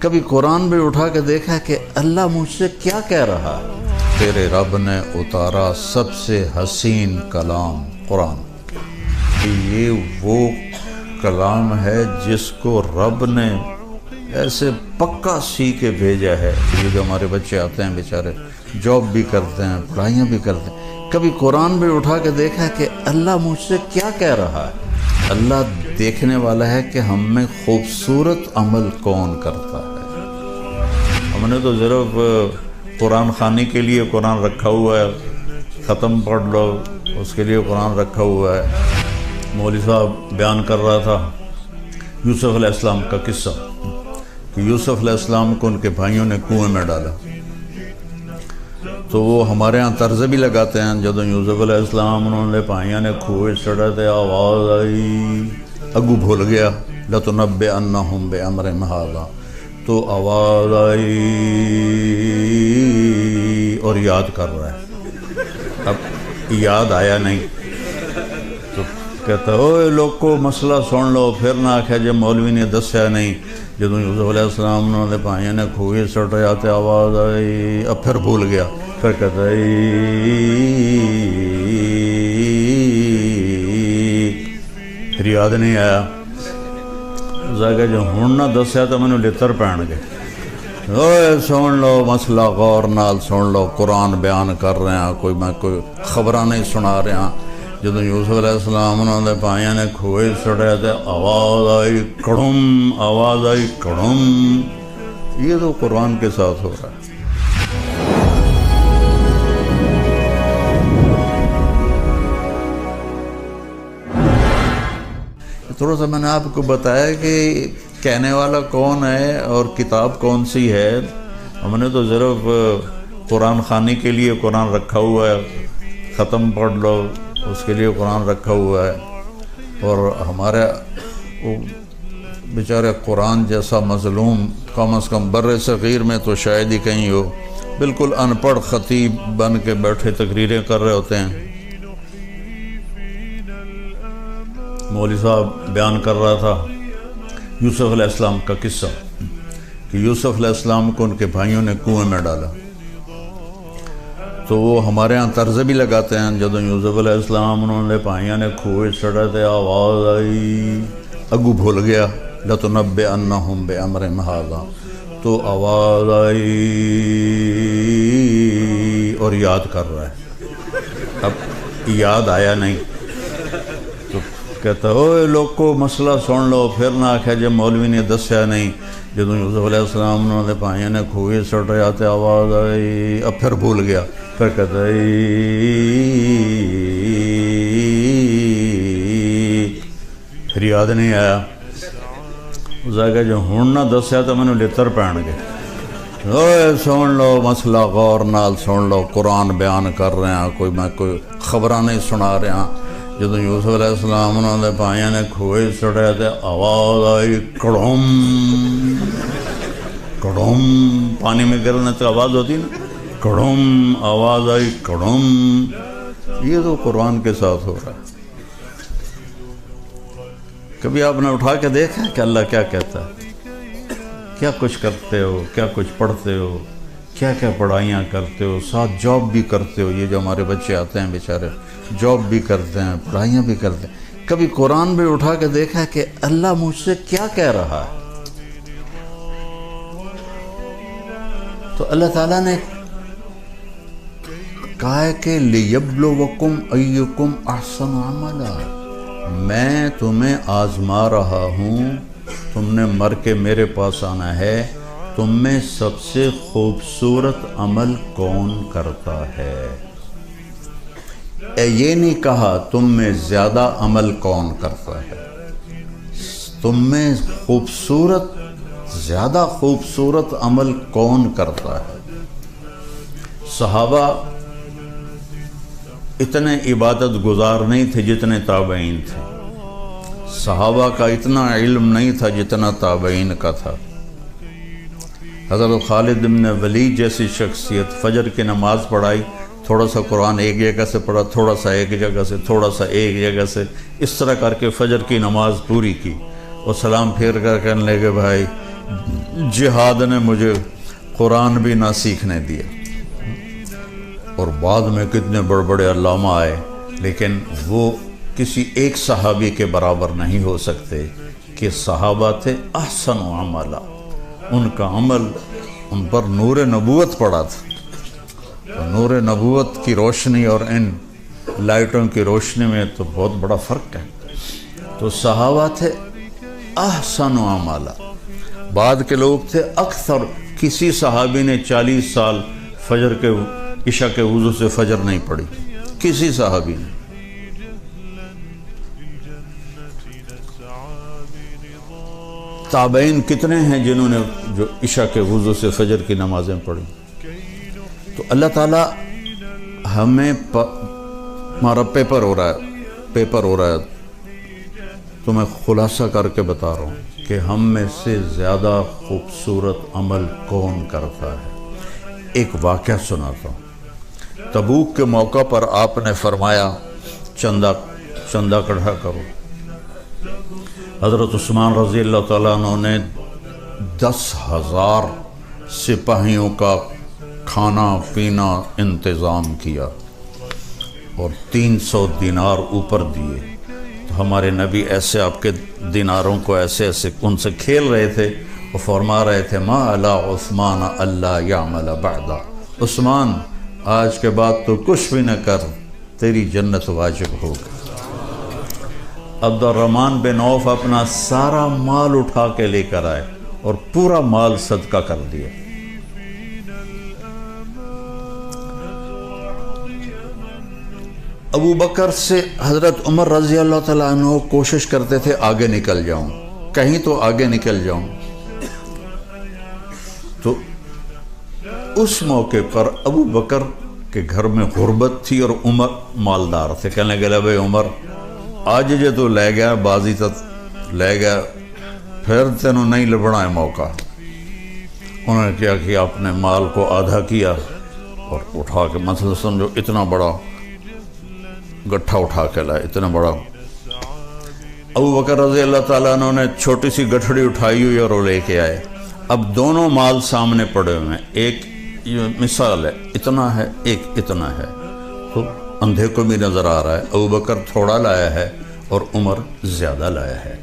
کبھی قرآن بھی اٹھا کے دیکھا کہ اللہ مجھ سے کیا کہہ رہا ہے؟ تیرے رب نے اتارا سب سے حسین کلام قرآن، یہ وہ کلام ہے جس کو رب نے ایسے پکا سی کے بھیجا ہے۔ یہ جو ہمارے بچے آتے ہیں بیچارے، جاب بھی کرتے ہیں، پڑھائیاں بھی کرتے ہیں، کبھی قرآن بھی اٹھا کے دیکھا کہ اللہ مجھ سے کیا کہہ رہا ہے؟ اللہ دیکھنے والا ہے کہ ہم میں خوبصورت عمل کون کرتا ہے۔ ہم نے تو صرف قرآن خوانی کے لیے قرآن رکھا ہوا ہے، ختم پڑھ لو، اس کے لیے قرآن رکھا ہوا ہے۔ مولوی صاحب بیان کر رہا تھا یوسف علیہ السلام کا قصہ کہ یوسف علیہ السلام کو ان کے بھائیوں نے کنویں میں ڈالا، تو وہ ہمارے ہاں طرز بھی لگاتے ہیں، جب یوسف علیہ السلام انہوں نے بھائیوں نے کنویں چڑھا تے آواز آئی، اگو بھول گیا لَتُنَبِّئَنَّهُمْ بِأَمْرِهِمْ هَٰذَا، تو آواز آئی اور یاد کر رہا ہے، اب یاد آیا نہیں تو کہتا ہے اوے لوگوں مسئلہ سن لو، پھر نہ آکھے جب مولوی نے دسیا نہیں، جب یوسف علیہ السلام انہوں نے بھائیوں نے کھوئے سٹ جاتے آواز آئی، اب پھر بھول گیا، پھر کہتا ہے پھر یاد نہیں آیا، کہ جو ہن نہ دسیا تو میں نے لتر پہن گئے، اوے سن لو مسئلہ غور نال سن لو، قرآن بیان کر رہے ہیں، میں کوئی خبراں نہیں سنا رہے ہیں۔ جب یوسف علیہ السلام انہوں نے بھائیوں نے کھوئے سڑے تھے آواز آئی کڑم، آواز آئی کڑم، یہ تو قرآن کے ساتھ ہو رہا ہے۔ تھوڑا سا میں نے آپ کو بتایا کہ کہنے والا کون ہے اور کتاب کون سی ہے۔ ہم نے تو صرف قرآن خوانی کے لیے قرآن رکھا ہوا ہے، ختم پڑھ لو، اس کے لیے قرآن رکھا ہوا ہے، اور ہمارے بیچارے قرآن جیسا مظلوم کم از کم بر صغیر میں تو شاید ہی کہیں ہو، بالکل ان پڑھ خطیب بن کے بیٹھے تقریریں کر رہے ہوتے ہیں۔ مولوی صاحب بیان کر رہا تھا یوسف علیہ السلام کا قصہ کہ یوسف علیہ السلام کو ان کے بھائیوں نے کنویں میں ڈالا، تو وہ ہمارے ہاں طرز بھی لگاتے ہیں، جب یوسف علیہ السلام انہوں نے بھائیوں نے کھوئے چڑھا تے آواز آئی، اگو بھول گیا لَتُنَبِّئَنَّهُمْ بِأَمْرِهِمْ هَٰذَا، تو آواز آئی اور یاد کر رہا ہے، اب یاد آیا نہیں تو کہتا ہے اوے لوگوں مسئلہ سن لو، پھر نہ آکھے جب مولوی نے دسیا نہیں، جب یوسف علیہ السلام انہوں نے بھائیوں نے کھوئے سٹ جاتے آواز آئی، اب پھر بھول گیا، پھر کہتا ہے پھر یاد نہیں آیا، کہ جو ہن نہ دسیا تو میں نے لتر پہن گئے، اوے سن لو مسئلہ غور نال سن لو، قرآن بیان کر رہے ہیں، میں کوئی خبراں نہیں سنا رہے ہیں۔ جب یوسف علیہ السلام انہوں نے بھائیوں نے کھوئے سڑے تھے آواز آئی کڑم، کڑم، پانی میں گرنے تو آواز ہوتی نا، کڑم، آواز آئی کڑم، یہ تو قرآن کے ساتھ ہو رہا ہے۔ کبھی آپ نے اٹھا کے دیکھا کہ اللہ کیا کہتا ہے؟ کیا کچھ کرتے ہو، کیا کچھ پڑھتے ہو، کیا کیا پڑھائیاں کرتے ہو، ساتھ جاب بھی کرتے ہو، یہ جو ہمارے بچے آتے ہیں بیچارے جاب بھی کرتے ہیں، پڑھائیاں بھی کرتے ہیں، کبھی قرآن بھی اٹھا کے دیکھا کہ اللہ مجھ سے کیا کہہ رہا ہے؟ تو اللہ تعالیٰ نے کہا ہے کہ لِيَبْلُوَكُمْ أَيُّكُمْ أَحْسَنُ عَمَلًا، میں تمہیں آزما رہا ہوں، تم نے مر کے میرے پاس آنا ہے، تم میں سب سے خوبصورت عمل کون کرتا ہے؟ یہ نہیں کہا تم میں زیادہ عمل کون کرتا ہے، تم میں زیادہ خوبصورت عمل کون کرتا ہے۔ صحابہ اتنے عبادت گزار نہیں تھے جتنے تابعین تھے، صحابہ کا اتنا علم نہیں تھا جتنا تابعین کا تھا۔ حضرت خالد بن ولید جیسی شخصیت فجر کی نماز پڑھائی، تھوڑا سا قرآن ایک جگہ سے پڑھا، تھوڑا سا ایک جگہ سے، تھوڑا سا ایک جگہ سے، اس طرح کر کے فجر کی نماز پوری کی، اور سلام پھیر کر کہنے لگے بھائی جہاد نے مجھے قرآن بھی نہ سیکھنے دیا۔ اور بعد میں کتنے بڑے بڑے علامہ آئے، لیکن وہ کسی ایک صحابی کے برابر نہیں ہو سکتے کہ صحابہ تھے احسن عملا، ان کا عمل ان پر نور نبوت پڑا تھا۔ نور نبوت کی روشنی اور ان لائٹوں کی روشنی میں تو بہت بڑا فرق ہے۔ تو صحابہ تھے احسن عملا، بعد کے لوگ تھے اکثر، کسی صحابی نے 40 سال فجر کے عشاء کے وضو سے فجر نہیں پڑھی، کسی صحابی نے۔ تابعین کتنے ہیں جنہوں نے جو عشاء کے وضو سے فجر کی نمازیں پڑھی۔ تو اللہ تعالیٰ ہمیں ہمارا پیپر ہو رہا ہے تو میں خلاصہ کر کے بتا رہا ہوں کہ ہم میں سے زیادہ خوبصورت عمل کون کرتا ہے۔ ایک واقعہ سناتا ہوں۔ تبوک کے موقع پر آپ نے فرمایا چندہ کٹھا کرو۔ حضرت عثمان رضی اللہ تعالیٰ عنہ نے 10,000 سپاہیوں کا کھانا پینا انتظام کیا اور 300 دینار اوپر دیے۔ تو ہمارے نبی ایسے آپ کے دیناروں کو ایسے ان سے کھیل رہے تھے، وہ فرما رہے تھے ما علی عثمان اللہ یعمل بعدا، عثمان آج کے بعد تو کچھ بھی نہ کر، تیری جنت واجب ہوگی۔ عبد الرحمن بن عوف اپنا سارا مال اٹھا کے لے کر آئے اور پورا مال صدقہ کر دیا۔ ابو بکر سے حضرت عمر رضی اللہ تعالیٰ عنہ کوشش کرتے تھے آگے نکل جاؤں، کہیں تو آگے نکل جاؤں۔ تو اس موقع پر ابو بکر کے گھر میں غربت تھی اور عمر مالدار تھے۔ کہنے گلے بھائی عمر آج جے تو لے گیا، بازی تک لے گیا، پھر تینوں نہیں لبنا ہے موقع۔ انہوں نے کیا کہ اپنے مال کو آدھا کیا اور اٹھا کے مثلا سمجھو اتنا بڑا گٹھا اٹھا کے لائے، اتنا بڑا۔ ابو بکر رضی اللہ تعالیٰ عنہ نے چھوٹی سی گٹھڑی اٹھائی ہوئی اور وہ لے کے آئے۔ اب دونوں مال سامنے پڑے ہوئے ہیں، ایک یہ مثال ہے اتنا ہے، ایک اتنا ہے، تو اندھے کو بھی نظر آ رہا ہے ابو بکر تھوڑا لایا ہے اور عمر زیادہ لایا ہے۔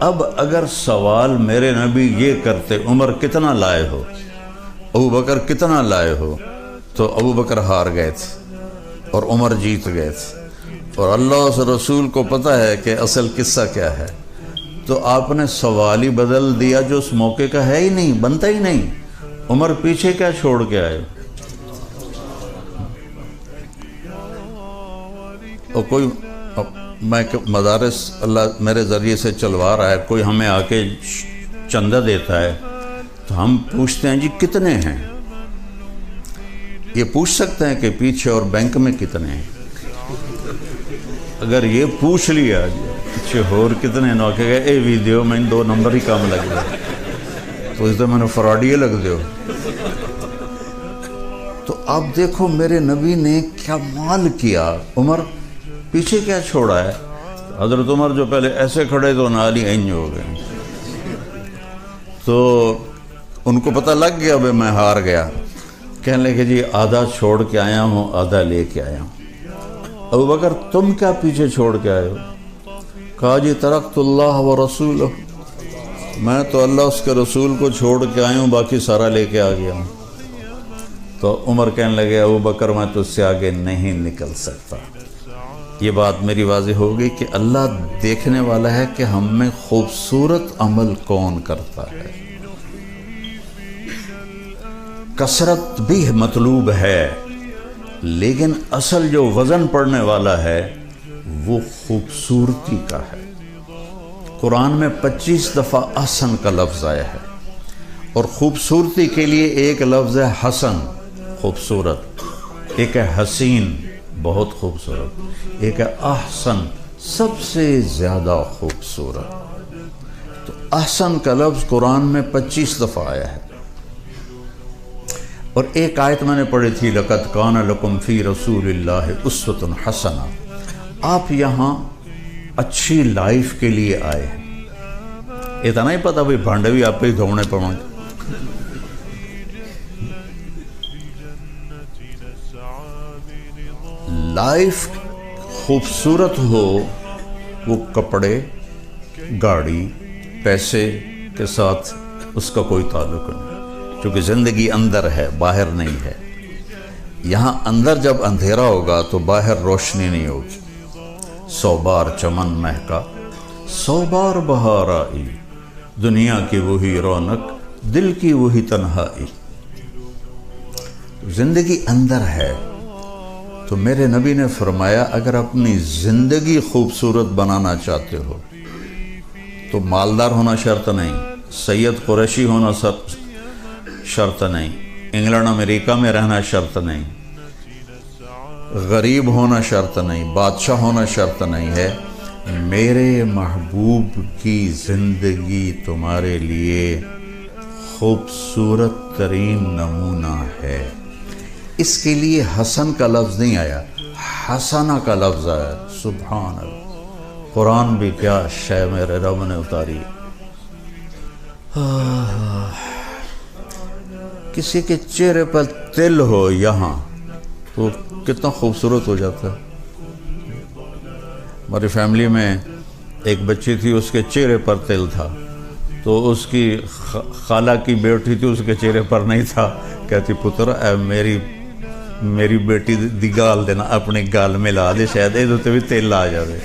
اب اگر سوال میرے نبی یہ کرتے عمر کتنا لائے ہو، ابو بکر کتنا لائے ہو، تو ابو بکر ہار گئے تھے اور عمر جیت گئے تھے۔ اور اللہ اس رسول کو پتہ ہے کہ اصل قصہ کیا ہے، تو آپ نے سوال ہی بدل دیا جو اس موقع کا ہے ہی نہیں، بنتا ہی نہیں۔ عمر پیچھے کیا چھوڑ کے آئے؟ اور کوئی میں مدارس اللہ میرے ذریعے سے چلوا رہا ہے، کوئی ہمیں آ کے چندہ دیتا ہے تو ہم پوچھتے ہیں جی کتنے ہیں؟ یہ پوچھ سکتے ہیں کہ پیچھے اور بینک میں کتنے ہیں؟ اگر یہ پوچھ لیا پیچھے اور کتنے نہ کہ اے ویڈیو میں 2 نمبر ہی کام لگ گیا تو اس میں نے فراڈیے لگ دیو۔ تو آپ دیکھو میرے نبی نے کیا مال کیا، عمر پیچھے کیا چھوڑا ہے۔ حضرت عمر جو پہلے ایسے کھڑے تو نالی اینج ہو گئے، تو ان کو پتہ لگ گیا بھئی میں ہار گیا۔ کہنے لگے جی آدھا چھوڑ کے آیا ہوں، آدھا لے کے آیا ہوں۔ ابو بکر تم کیا پیچھے چھوڑ کے آئے ہو؟ کہا جی ترکت اللہ و رسولہ، میں تو اللہ اس کے رسول کو چھوڑ کے آیا ہوں، باقی سارا لے کے آ گیا ہوں۔ تو عمر کہنے لگے ابو بکر میں تو اس سے آگے نہیں نکل سکتا۔ یہ بات میری واضح ہو گئی کہ اللہ دیکھنے والا ہے کہ ہم میں خوبصورت عمل کون کرتا ہے۔ کثرت بھی مطلوب ہے، لیکن اصل جو وزن پڑنے والا ہے وہ خوبصورتی کا ہے۔ قرآن میں 25 دفعہ احسن کا لفظ آیا ہے، اور خوبصورتی کے لیے ایک لفظ ہے حسن، خوبصورت، ایک ہے حسین، بہت خوبصورت، ایک ہے احسن، سب سے زیادہ خوبصورت۔ تو احسن کا لفظ قرآن میں 25 دفعہ آیا ہے۔ اور ایک آیت میں نے پڑھی تھی لَقَدْ كَانَ لَكُمْ فِي رَسُولِ اللَّهِ أُسْوَةٌ حَسَنَةٌ، آپ یہاں اچھی لائف کے لیے آئے ہیں۔ اتنا ہی پتہ بھائی بھانڈے بھی آپ پہ ہی دھونے پڑیں گے، لائف خوبصورت ہو وہ کپڑے گاڑی پیسے کے ساتھ اس کا کوئی تعلق نہیں، کیونکہ زندگی اندر ہے باہر نہیں ہے۔ یہاں اندر جب اندھیرا ہوگا تو باہر روشنی نہیں ہوگی۔ 100 بار چمن مہکا 100 بار بہار آئی، دنیا کی وہی رونق دل کی وہی تنہائی۔ زندگی اندر ہے تو میرے نبی نے فرمایا اگر اپنی زندگی خوبصورت بنانا چاہتے ہو تو مالدار ہونا شرط نہیں، سید قریشی ہونا شرط نہیں، انگلینڈ امریکہ میں رہنا شرط نہیں، غریب ہونا شرط نہیں، بادشاہ ہونا شرط نہیں ہے۔ میرے محبوب کی زندگی تمہارے لیے خوبصورت ترین نمونہ ہے۔ اس کے لیے حسن کا لفظ نہیں آیا، حسنہ کا لفظ آیا۔ سبحان اللہ، قرآن بھی کیا شے میرے رب نے اتاری۔ کسی کے چہرے پر تل ہو یہاں تو کتنا خوبصورت ہو جاتا ہے۔ ہماری فیملی میں ایک بچی تھی، اس کے چہرے پر تل تھا، تو اس کی خالہ کی بیٹی تھی، اس کے چہرے پر نہیں تھا۔ کہتی پتر اے میری بیٹی دی گال دینا، اپنی گال ملا دے، شاید یہ تو بھی تیل آ جائے۔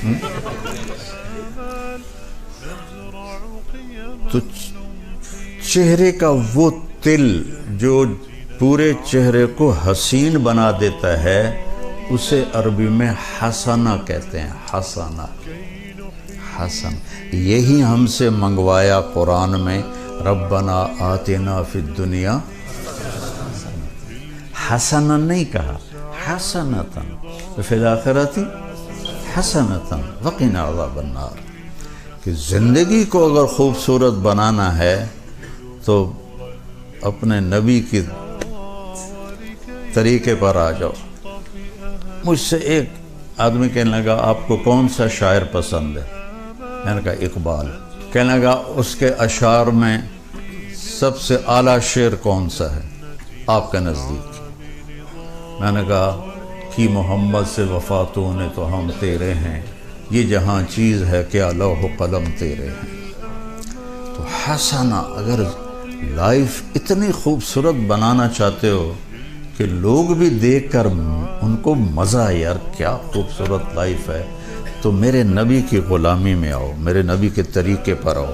تو چہرے کا وہ تل جو پورے چہرے کو حسین بنا دیتا ہے اسے عربی میں حسنہ کہتے ہیں۔ حسنہ، حسن، یہی ہم سے منگوایا قرآن میں، ربنا آتنا فی الدنیا حسنا نہیں کہا، حسنتاً فی الآخرۃ حسنتاً وقنا عذاب النار۔ کہ زندگی کو اگر خوبصورت بنانا ہے تو اپنے نبی کی طریقے پر آ جاؤ۔ مجھ سے ایک آدمی کہنے لگا آپ کو کون سا شاعر پسند ہے؟ میں نے کہا اقبال۔ کہنے لگا اس کے اشعار میں سب سے اعلیٰ شعر کون سا ہے آپ کے نزدیک؟ میں نے کہا کہ محمد سے وفاتوں نے تو ہم تیرے ہیں، یہ جہاں چیز ہے کیا لوح و قلم تیرے ہیں۔ تو حسنہ، اگر لائف اتنی خوبصورت بنانا چاہتے ہو کہ لوگ بھی دیکھ کر ان کو مزہ آئے، یار کیا خوبصورت لائف ہے، تو میرے نبی کی غلامی میں آؤ، میرے نبی کے طریقے پر آؤ،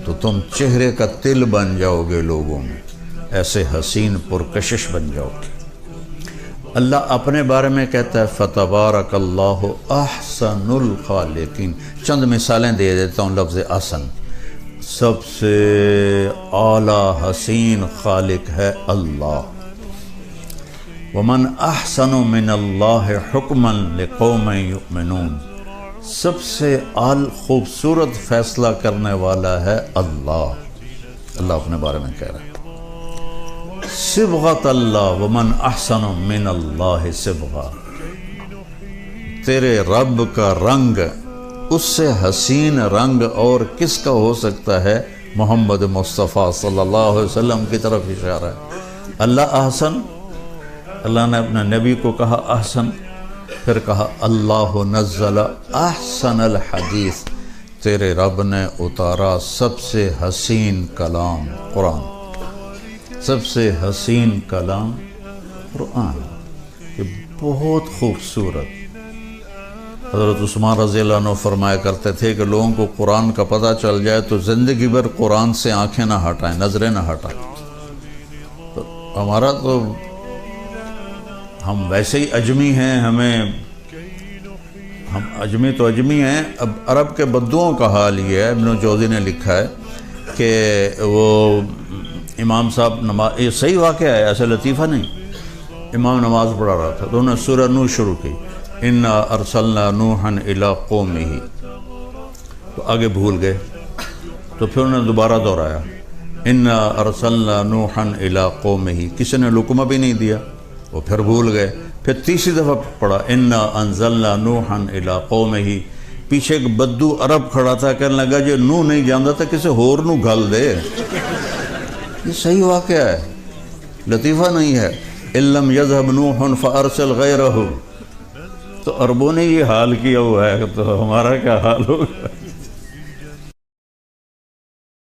تو تم چہرے کا تل بن جاؤ گے لوگوں میں، ایسے حسین پرکشش بن جاؤ گے۔ اللہ اپنے بارے میں کہتا ہے فتبارک اللہ احسن الخالقین۔ چند مثالیں دے دیتا ہوں لفظ احسن۔ سب سے اعلیٰ حسین خالق ہے اللہ۔ ومن احسن من اللہ حکما لقوم یؤمنون۔ سب سے خوبصورت فیصلہ کرنے والا ہے اللہ۔ اللہ اپنے بارے میں کہہ رہا ہے صبغۃ اللہ ومن احسن من اللہ صبغہ۔ تیرے رب کا رنگ، اس سے حسین رنگ اور کس کا ہو سکتا ہے؟ محمد مصطفیٰ صلی اللہ علیہ وسلم کی طرف اشارہ ہے۔ اللہ احسن، اللہ نے اپنے نبی کو کہا احسن، پھر کہا اللہ نزل احسن الحدیث، تیرے رب نے اتارا سب سے حسین کلام قرآن، سب سے حسین کلام قرآن۔ یہ بہت خوبصورت۔ حضرت عثمان رضی اللہ عنہ فرمایا کرتے تھے کہ لوگوں کو قرآن کا پتہ چل جائے تو زندگی بھر قرآن سے آنکھیں نہ ہٹائیں، نظریں نہ ہٹائیں۔ تو ہمارا تو ہم ویسے ہی اجمی ہیں، ہم اجمی تو اجمی ہیں۔ اب عرب کے بدوؤں کا حال یہ ہے، ابن جوزی نے لکھا ہے کہ وہ امام صاحب نماز، یہ صحیح واقعہ ہے، ایسا لطیفہ نہیں، امام نماز پڑھا رہا تھا تو انہوں نے سورہ نوح شروع کی، اِنَّا أَرْسَلْنَا نُوحًا إِلَىٰ قَوْمِهِ، تو آگے بھول گئے، تو پھر انہوں نے دوبارہ دہرایا اِنَّا أَرْسَلْنَا نُوحًا إِلَىٰ قَوْمِهِ، کسی نے لقمہ بھی نہیں دیا، وہ پھر بھول گئے، پھر تیسری دفعہ پڑھا اِنَّا أَنزَلْنَا نُوحًا إِلَىٰ قَوْمِهِ۔ پیچھے ایک بدو عرب کھڑا تھا، کہنے لگا جو نوح نہیں جانتا تھا کسی ہور نو گل دے۔ یہ صحیح واقعہ ہے، لطیفہ نہیں ہے۔ اِلَّمْ يَذْهَبْ نُوحٌ فَأَرْسِلْ غَيْرَهُ، تو عربوں نے یہ حال کیا ہوا ہے تو ہمارا کیا حال ہوگا؟